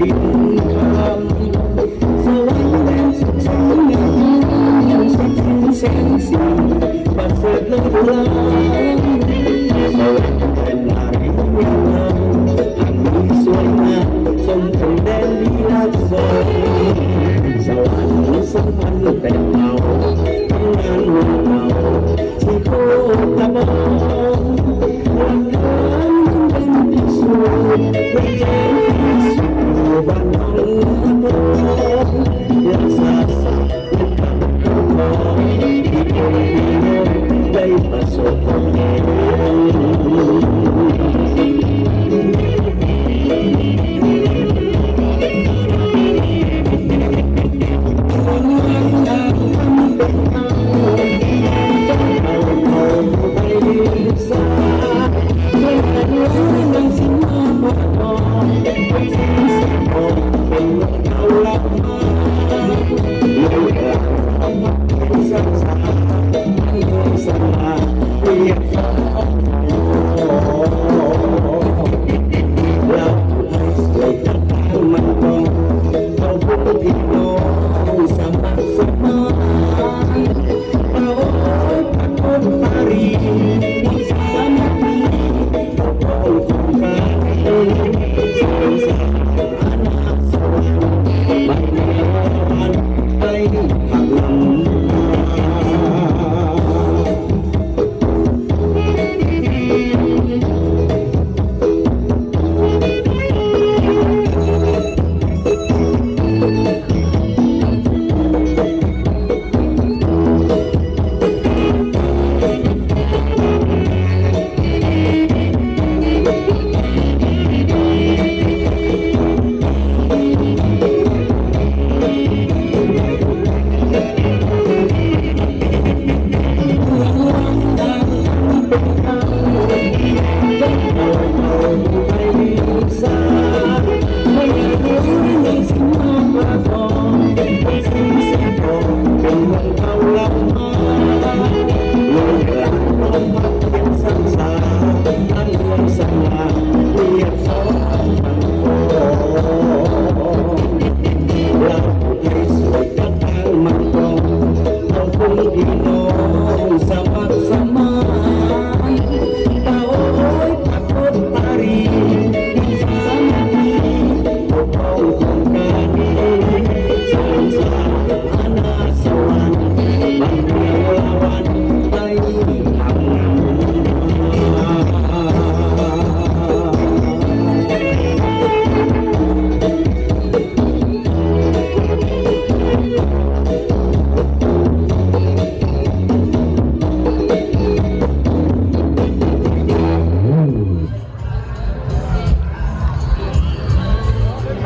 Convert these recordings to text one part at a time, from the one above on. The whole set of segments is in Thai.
ดินคำสวรรค์แดนสุดสวยงามสุดสิ้นแสนสีประเสริฐเลิศล้ำสวรรค์เป็นนารีงามอันมีสวยงามสมถึงแดนลีลาสวยสวรรค์สัมพันธ์แต่เมาทำงานเมืองเราที่โคตรบองรักกันเป็นที่สุดไม่แย่ที่สุดบ้านน้องบัวรักษาสัตว์เข้าของที่คนที่โน้ได้ประสบความเร็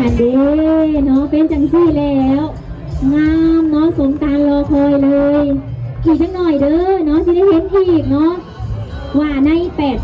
อันดีเนาะเป็นจังซี่แล้วงามเนาะสมการรอคอยเลยอีกจังหน่อยเด้อเนาะจะได้เห็นอีกเนาะว่าใน8